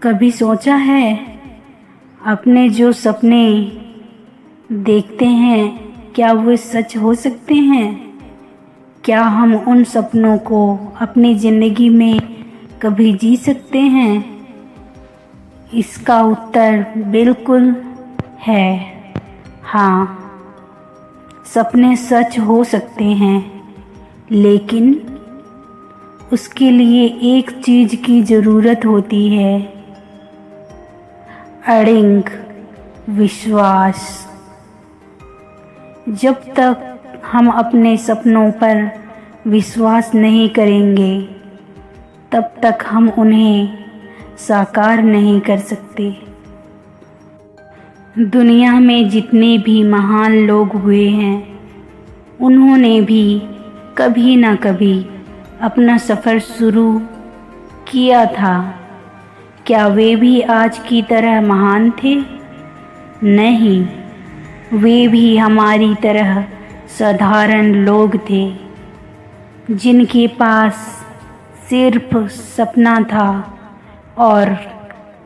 कभी सोचा है अपने जो सपने देखते हैं क्या वे सच हो सकते हैं? क्या हम उन सपनों को अपनी ज़िंदगी में कभी जी सकते हैं? इसका उत्तर बिल्कुल है हाँ। सपने सच हो सकते हैं, लेकिन उसके लिए एक चीज़ की ज़रूरत होती है, अड़िंग विश्वास। जब तक हम अपने सपनों पर विश्वास नहीं करेंगे, तब तक हम उन्हें साकार नहीं कर सकते। दुनिया में जितने भी महान लोग हुए हैं, उन्होंने भी कभी ना कभी अपना सफ़र शुरू किया था। क्या वे भी आज की तरह महान थे? नहीं, वे भी हमारी तरह साधारण लोग थे, जिनके पास सिर्फ सपना था और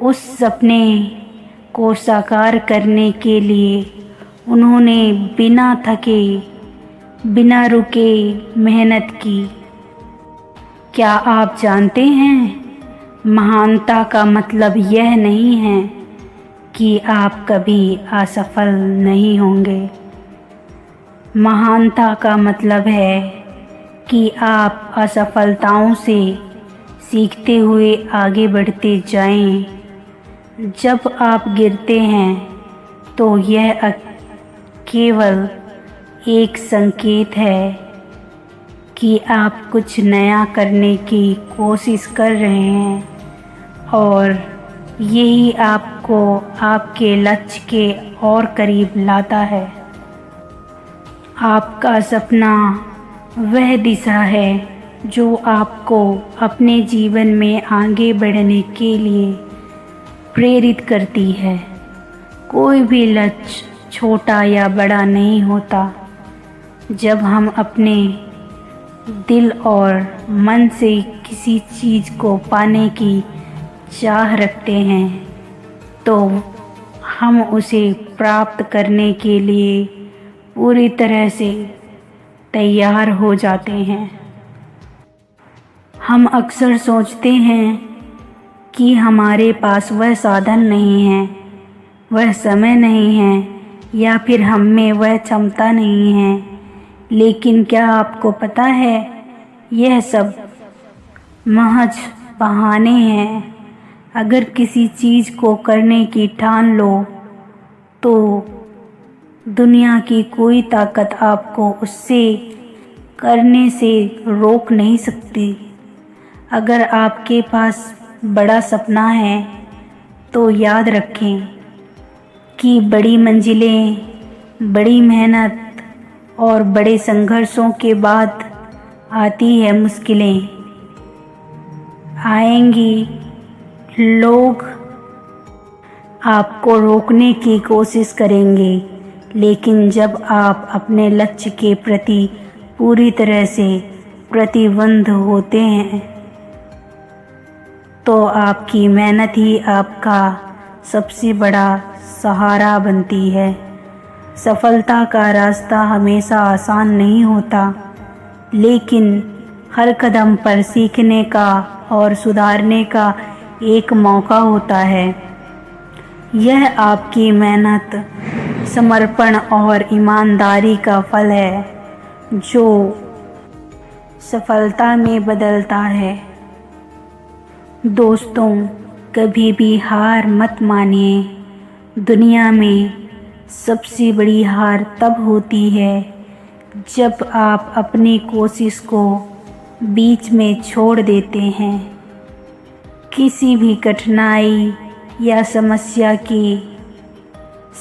उस सपने को साकार करने के लिए उन्होंने बिना थके बिना रुके मेहनत की। क्या आप जानते हैं, महानता का मतलब यह नहीं है कि आप कभी असफल नहीं होंगे। महानता का मतलब है कि आप असफलताओं से सीखते हुए आगे बढ़ते जाएं। जब आप गिरते हैं तो यह केवल एक संकेत है कि आप कुछ नया करने की कोशिश कर रहे हैं, और यही आपको आपके लक्ष्य के और करीब लाता है। आपका सपना वह दिशा है जो आपको अपने जीवन में आगे बढ़ने के लिए प्रेरित करती है। कोई भी लक्ष्य छोटा या बड़ा नहीं होता। जब हम अपने दिल और मन से किसी चीज़ को पाने की चाह रखते हैं, तो हम उसे प्राप्त करने के लिए पूरी तरह से तैयार हो जाते हैं। हम अक्सर सोचते हैं कि हमारे पास वह साधन नहीं है, वह समय नहीं है, या फिर हम में वह क्षमता नहीं है। लेकिन क्या आपको पता है, यह सब महज बहाने हैं। अगर किसी चीज़ को करने की ठान लो, तो दुनिया की कोई ताकत आपको उससे करने से रोक नहीं सकती। अगर आपके पास बड़ा सपना है, तो याद रखें कि बड़ी मंजिलें, बड़ी मेहनत और बड़े संघर्षों के बाद आती है मुश्किलें। आएंगी, लोग आपको रोकने की कोशिश करेंगे, लेकिन जब आप अपने लक्ष्य के प्रति पूरी तरह से प्रतिबद्ध होते हैं, तो आपकी मेहनत ही आपका सबसे बड़ा सहारा बनती है। सफलता का रास्ता हमेशा आसान नहीं होता, लेकिन हर कदम पर सीखने का और सुधारने का एक मौका होता है। यह आपकी मेहनत, समर्पण और ईमानदारी का फल है, जो सफलता में बदलता है। दोस्तों, कभी भी हार मत मानिए। दुनिया में सबसे बड़ी हार तब होती है जब आप अपनी कोशिश को बीच में छोड़ देते हैं। किसी भी कठिनाई या समस्या के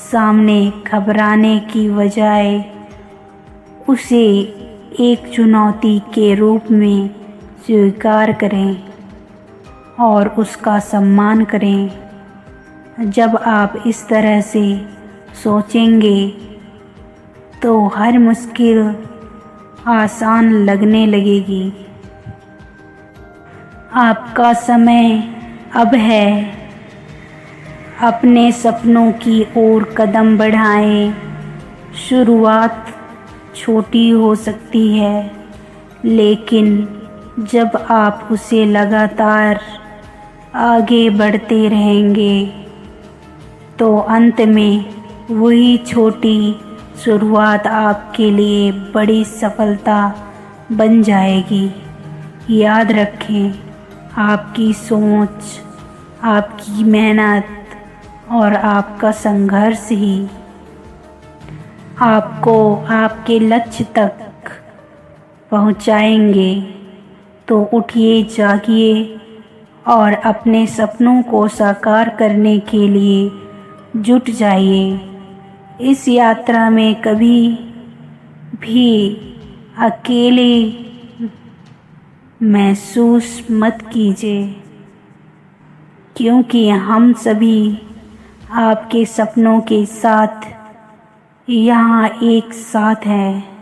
सामने घबराने की बजाय उसे एक चुनौती के रूप में स्वीकार करें और उसका सम्मान करें। जब आप इस तरह से सोचेंगे, तो हर मुश्किल आसान लगने लगेगी। आपका समय अब है अपने सपनों की ओर कदम बढ़ाएं। शुरुआत छोटी हो सकती है, लेकिन जब आप उसे लगातार आगे बढ़ते रहेंगे तो अंत में वही छोटी शुरुआत आपके लिए बड़ी सफलता बन जाएगी। याद रखें, आपकी सोच, आपकी मेहनत और आपका संघर्ष ही आपको आपके लक्ष्य तक पहुंचाएंगे। तो उठिए, जागिए और अपने सपनों को साकार करने के लिए जुट जाइए। इस यात्रा में कभी भी अकेले महसूस मत कीजिए, क्योंकि हम सभी आपके सपनों के साथ यहाँ एक साथ हैं।